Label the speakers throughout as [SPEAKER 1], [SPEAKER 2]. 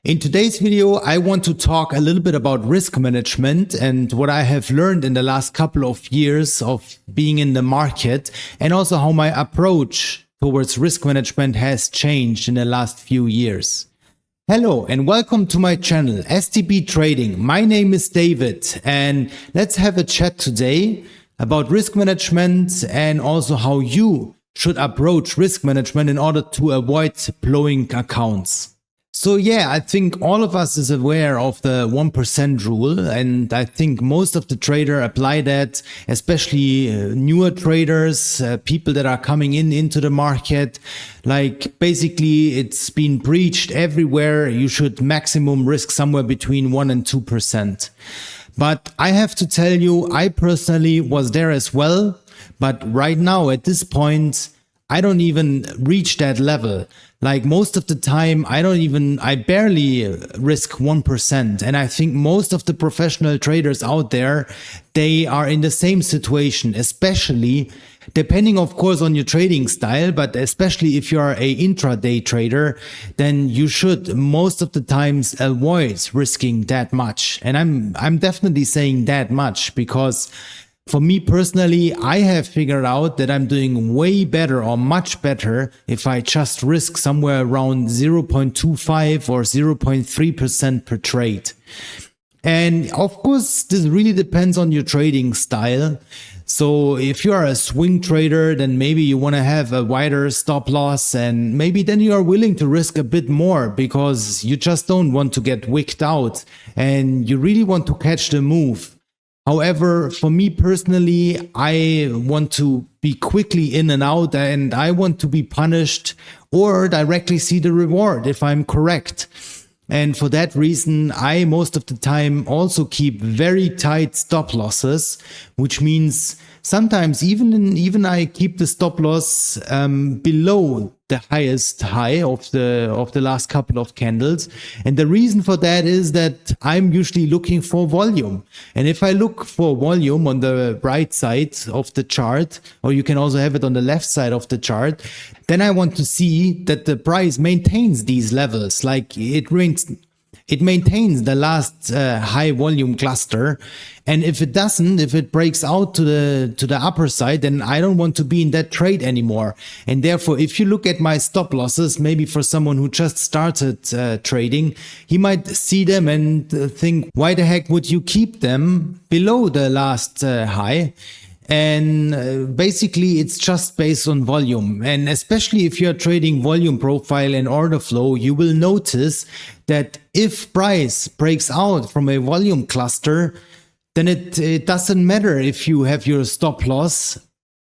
[SPEAKER 1] In today's video, I want to talk a little bit about risk management and what I have learned in the last couple of years of being in the market, and also how my approach towards risk management has changed in the last few years. Hello and welcome to my channel, STB Trading. My name is David and let's have a chat today about risk management and also how you should approach risk management in order to avoid blowing accounts. So yeah, I think all of us is aware of the 1% rule, and I think most of the traders apply that, especially newer traders, people that are coming into the market. Like basically it's been preached everywhere. You should maximum risk somewhere between 1 and 2%. But I have to tell you, I personally was there as well. But right now at this point, I don't even reach that level. Like most of the time, I barely risk 1%. And I think most of the professional traders out there, they are in the same situation, especially depending of course on your trading style, but especially if you are a intraday trader, then you should most of the times avoid risking that much. And I'm definitely saying that much because for me personally, I have figured out that I'm doing way better or much better if I just risk somewhere around 0.25 or 0.3% per trade. And of course, this really depends on your trading style. So if you are a swing trader, then maybe you want to have a wider stop loss, and maybe then you are willing to risk a bit more because you just don't want to get wicked out and you really want to catch the move. However, for me personally, I want to be quickly in and out, and I want to be punished or directly see the reward if I'm correct. And for that reason, I most of the time also keep very tight stop losses, which means sometimes even I keep the stop loss below the highest high of the last couple of candles. And the reason for that is that I'm usually looking for volume. And if I look for volume on the right side of the chart, or you can also have it on the left side of the chart, then I want to see that the price maintains these levels, like it maintains the last high volume cluster. And if it doesn't, if it breaks out to the upper side, then I don't want to be in that trade anymore. And therefore, if you look at my stop losses, maybe for someone who just started trading, he might see them and think, why the heck would you keep them below the last high? And basically it's just based on volume. And especially if you're trading volume profile and order flow, you will notice that if price breaks out from a volume cluster, then it doesn't matter if you have your stop loss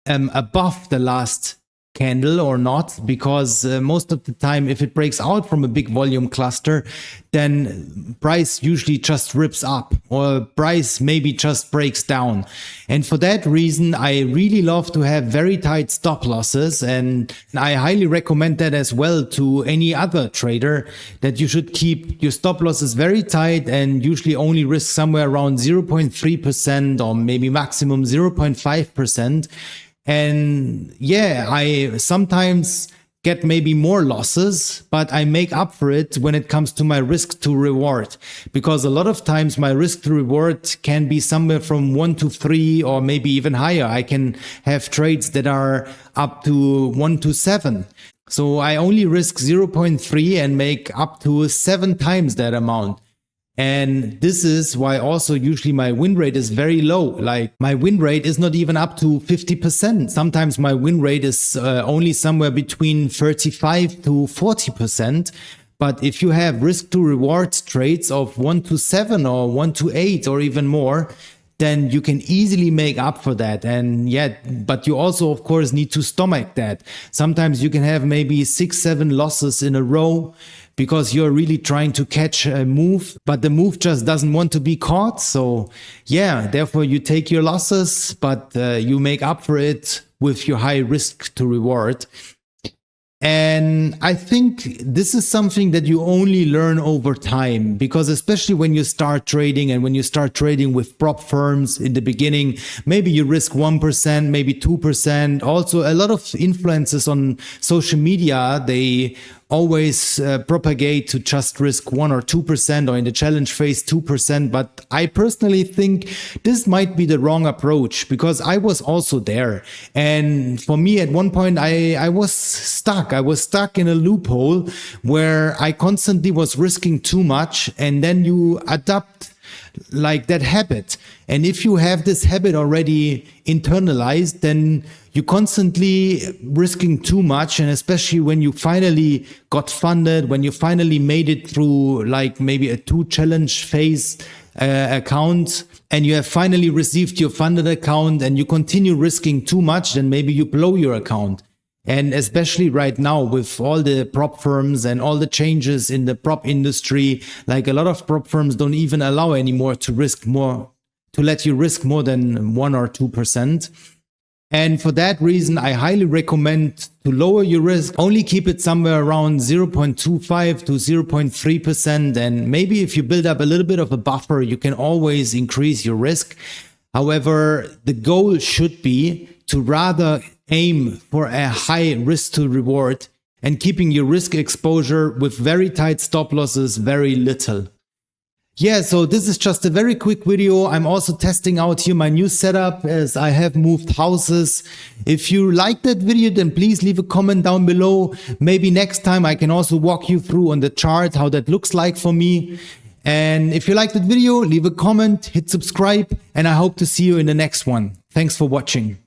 [SPEAKER 1] above the last candle or not, because most of the time if it breaks out from a big volume cluster, then price usually just rips up or price maybe just breaks down. And for that reason, I really love to have very tight stop losses, and I highly recommend that as well to any other trader, that you should keep your stop losses very tight and usually only risk somewhere around 0.3% or maybe maximum 0.5%. And yeah, I sometimes get maybe more losses, but I make up for it when it comes to my risk to reward, because a lot of times my risk to reward can be somewhere from 1 to 3 or maybe even higher. I can have trades that are up to 1 to 7. So I only risk 0.3 and make up to 7 times that amount. And this is why also usually my win rate is very low. Like my win rate is not even up to 50%. Sometimes my win rate is only somewhere between 35 to 40%. But if you have risk to reward trades of 1 to 7 or 1 to 8 or even more, then you can easily make up for that. And yet, but you also of course need to stomach that. Sometimes you can have maybe 6-7 losses in a row because you're really trying to catch a move, but the move just doesn't want to be caught. So yeah, therefore you take your losses, but you make up for it with your high risk to reward. And I think this is something that you only learn over time, because especially when you start trading and when you start trading with prop firms in the beginning, maybe you risk 1%, maybe 2%. Also, a lot of influencers on social media, they always propagate to just risk 1 or 2%, or in the challenge phase 2%. But I personally think this might be the wrong approach, because I was also there. And for me, at one point, I was stuck. I was stuck in a loophole where I constantly was risking too much, and then you adapt like that habit. And if you have this habit already internalized, then you constantly risking too much. And especially when you finally got funded, when you finally made it through like maybe a 2 challenge phase account, and you have finally received your funded account and you continue risking too much, then maybe you blow your account. And especially right now with all the prop firms and all the changes in the prop industry, like a lot of prop firms don't even allow anymore to risk more, to let you risk more than 1 or 2%. And for that reason, I highly recommend to lower your risk. Only keep it somewhere around 0.25 to 0.3%. And maybe if you build up a little bit of a buffer, you can always increase your risk. However, the goal should be to rather aim for a high risk to reward and keeping your risk exposure with very tight stop losses very little. Yeah, so this is just a very quick video. I'm also testing out here my new setup as I have moved houses. If you like that video, then please leave a comment down below. Maybe next time I can also walk you through on the chart how that looks like for me. And if you liked that video, leave a comment, hit subscribe, and I hope to see you in the next one. Thanks for watching.